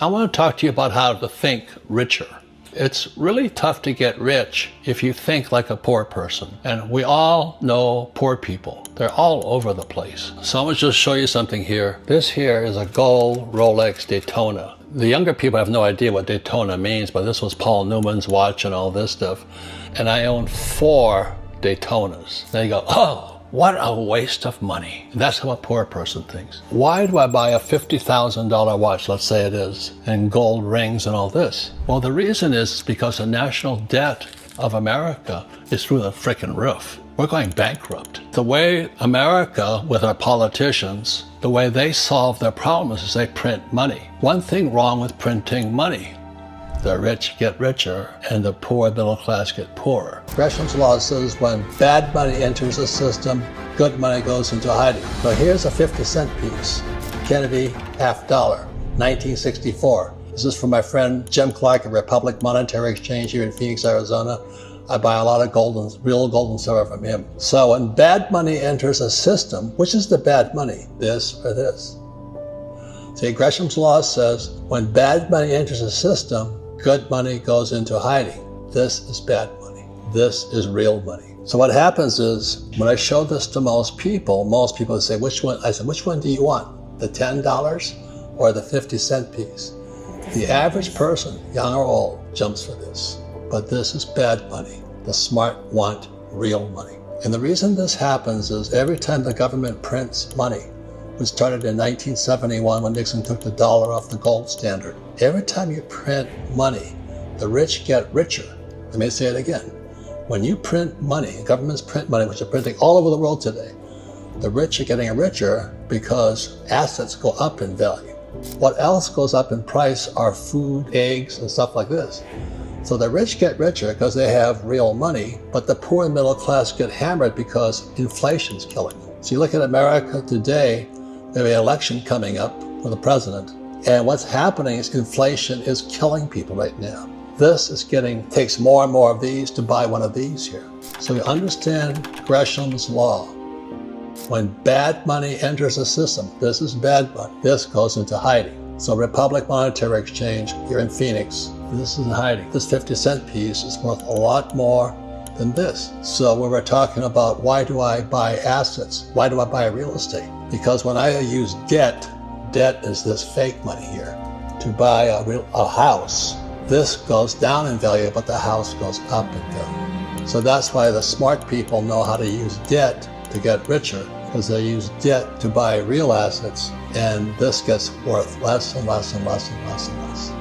I want to talk to you about how to think richer. It's really tough to get rich if you think like a poor person. And we all know poor people. They're all over the place. So I'm going to just show you something here. This here is a gold Rolex Daytona. The younger people have no idea what Daytona means, but this was Paul Newman's watch and all this stuff. And I own 4 Daytonas. Then you go, oh, what a waste of money. That's how a poor person thinks. Why do I buy a $50,000 watch, let's say it is, and gold rings and all this? Well, the reason is because the national debt of America is through the frickin' roof. We're going bankrupt. The way America, with our politicians, the way they solve their problems is they print money. One thing wrong with printing money: the rich get richer and the poor middle class get poorer. Gresham's law says when bad money enters the system, good money goes into hiding. So here's a 50-cent piece. Kennedy $50, 1964. This is from my friend Jim Clark at Republic Monetary Exchange here in Phoenix, Arizona. I buy a lot of real gold and silver from him. So when bad money enters a system, which is the bad money? This or this? See, Gresham's law says when bad money enters a system, good money goes into hiding. This is bad money. This is real money. So what happens is, when I show this to most people would say, which one? I said, which one do you want? The $10 or the 50-cent piece? The average person, young or old, jumps for this. But this is bad money. The smart want real money. And the reason this happens is every time the government prints money, which started in 1971 when Nixon took the dollar off the gold standard. Every time you print money, the rich get richer. Let me say it again. When you print money, governments print money, which are printing all over the world today, the rich are getting richer because assets go up in value. What else goes up in price are food, eggs, and stuff like this. So the rich get richer because they have real money, but the poor and middle class get hammered because inflation's killing them. So you look at America today, we have an election coming up for the president, and what's happening is inflation is killing people right now. This is takes more and more of these to buy one of these here. So you understand Gresham's law. When bad money enters a system, this is bad money, this goes into hiding. So Republic Monetary Exchange here in Phoenix, this is in hiding. This 50-cent piece is worth a lot more than this. So when we're talking about why do I buy assets, why do I buy real estate? Because when I use debt is this fake money here. To buy a house, this goes down in value, but the house goes up in value. So that's why the smart people know how to use debt to get richer, because they use debt to buy real assets, and this gets worth less and less and less and less and less.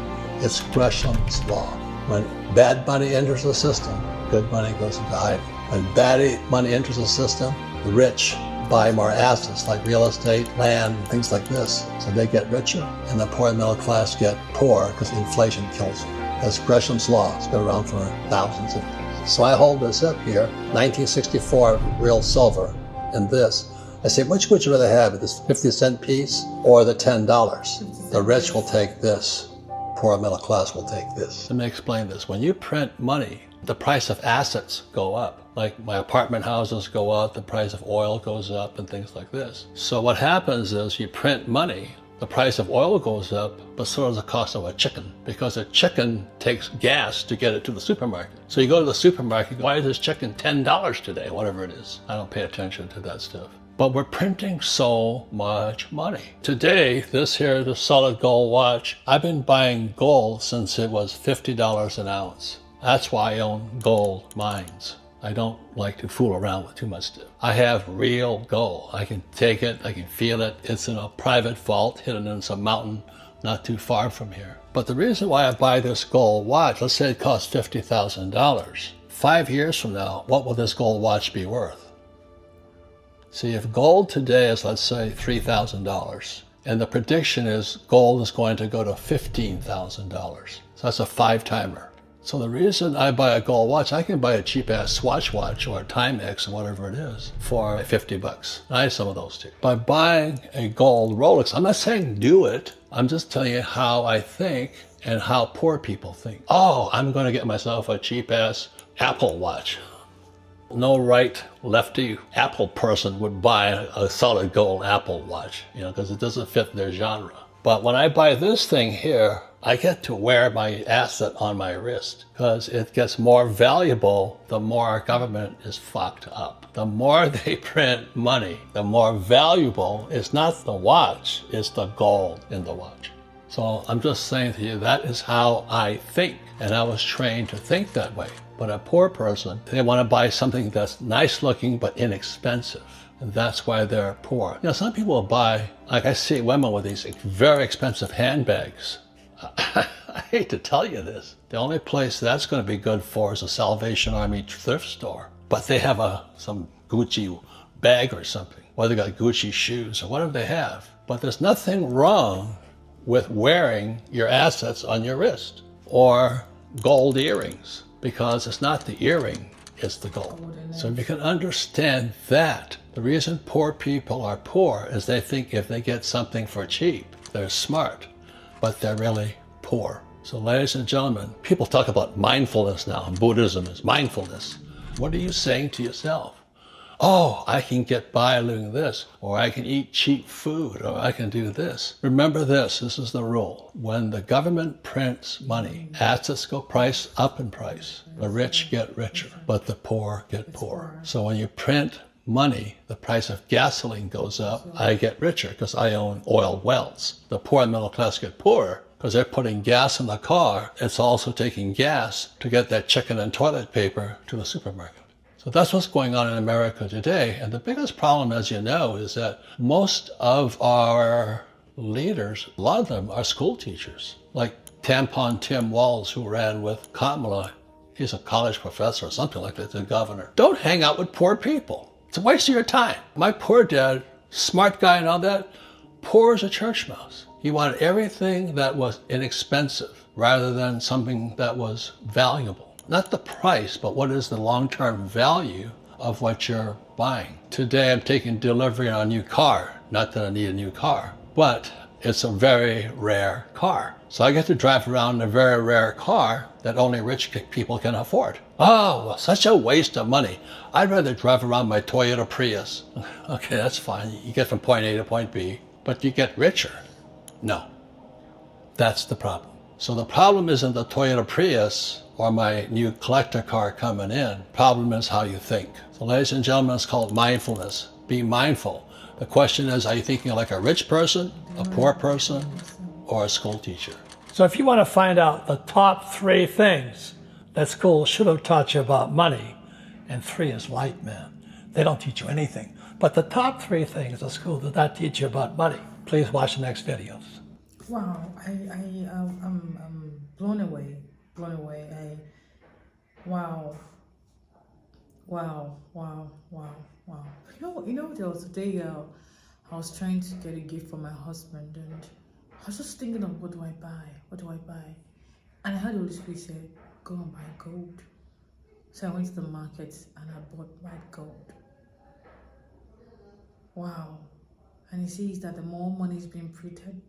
It's Gresham's law. When bad money enters the system, good money goes into hiding. When bad money enters the system, the rich buy more assets like real estate, land, things like this. So they get richer, and the poor and middle class get poor because inflation kills them. That's Gresham's law. It's been around for thousands of years. So I hold this up here, 1964 real silver, and this. I say, which would you rather have, this 50-cent piece or the $10? The rich will take this. Poor middle class will take this. Let me explain this. When you print money, the price of assets go up. Like my apartment houses go up, the price of oil goes up, and things like this. So what happens is you print money, the price of oil goes up, but so does the cost of a chicken, because a chicken takes gas to get it to the supermarket. So you go to the supermarket, why is this chicken $10 today, whatever it is? I don't pay attention to that stuff. But we're printing so much money. Today, this here, the solid gold watch, I've been buying gold since it was $50 an ounce. That's why I own gold mines. I don't like to fool around with too much stuff. I have real gold. I can take it, I can feel it. It's in a private vault hidden in some mountain not too far from here. But the reason why I buy this gold watch, let's say it costs $50,000. 5 years from now, what will this gold watch be worth? See, if gold today is, let's say, $3,000, and the prediction is gold is going to go to $15,000. So that's a 5-timer. So the reason I buy a gold watch, I can buy a cheap-ass Swatch watch or a Timex or whatever it is for $50. I have some of those too. By buying a gold Rolex, I'm not saying do it. I'm just telling you how I think and how poor people think. Oh, I'm going to get myself a cheap-ass Apple watch. No right lefty Apple person would buy a solid gold Apple watch, because it doesn't fit their genre. But when I buy this thing here, I get to wear my asset on my wrist because it gets more valuable the more our government is fucked up. The more they print money, the more valuable is not the watch, it's the gold in the watch. So I'm just saying to you, that is how I think. And I was trained to think that way. But a poor person, they want to buy something that's nice looking but inexpensive. And that's why they're poor. You know, some people buy, like I see women with these very expensive handbags. I hate to tell you this. The only place that's going to be good for is a Salvation Army thrift store. But they have some Gucci bag or something. Or they got Gucci shoes or whatever they have. But there's nothing wrong with wearing your assets on your wrist. Or gold earrings. Because it's not the earring, it's the gold. So you can understand that. The reason poor people are poor is they think if they get something for cheap, they're smart. But they're really poor. So ladies and gentlemen, people talk about mindfulness now. Buddhism is mindfulness. What are you saying to yourself? Oh, I can get by doing this, or I can eat cheap food, or I can do this. Remember this is the rule. When the government prints money, assets go price up in price. The rich get richer, but the poor get poorer. So when you print money, the price of gasoline goes up. I get richer because I own oil wells. The poor and middle class get poorer because they're putting gas in the car. It's also taking gas to get that chicken and toilet paper to the supermarket. So that's what's going on in America today. And the biggest problem, as you know, is that most of our leaders, a lot of them are school teachers. Like Tampon Tim Walz, who ran with Kamala. He's a college professor or something like that, the governor. Don't hang out with poor people. It's a waste of your time. My poor dad, smart guy and all that, poor as a church mouse. He wanted everything that was inexpensive rather than something that was valuable. Not the price, but what is the long-term value of what you're buying. Today I'm taking delivery on a new car. Not that I need a new car, but it's a very rare car. So I get to drive around in a very rare car that only rich people can afford. Oh, such a waste of money. I'd rather drive around my Toyota Prius. Okay, that's fine. You get from point A to point B, but you get richer. No, that's the problem. So the problem isn't the Toyota Prius or my new collector car coming in. Problem is how you think. So ladies and gentlemen, it's called mindfulness. Be mindful. The question is, are you thinking like a rich person, a poor person, or a school teacher? So if you want to find out the top 3 things that school should have taught you about money, and 3 is white men, they don't teach you anything. But the top 3 things the school did not teach you about money. Please watch the next videos. Wow, I'm blown away. Wow. You know, there was a day I was trying to get a gift for my husband, and I was just thinking of what do I buy? And I heard the Holy Spirit say, go and buy gold. So I went to the market and I bought white gold. Wow. And it says that the more money is being printed,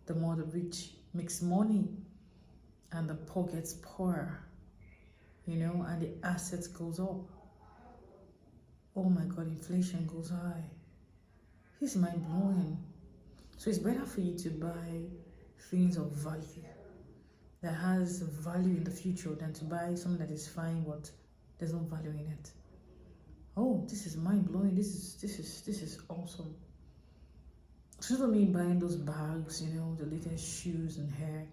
the more the rich makes money and the poor gets poorer, you know, and the assets goes up. Oh my God, inflation goes high. This is mind blowing. So it's better for you to buy things of value that has value in the future than to buy something that is fine but there's no value in it. Oh, this is mind blowing. This is awesome. So instead of me buying those bags, you know, the latest shoes and hair,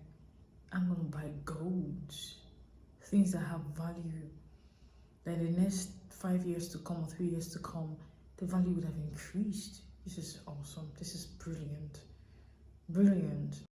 I'm gonna buy gold, things that have value. That in the next 5 years to come or 3 years to come, the value would have increased. This is awesome. This is brilliant.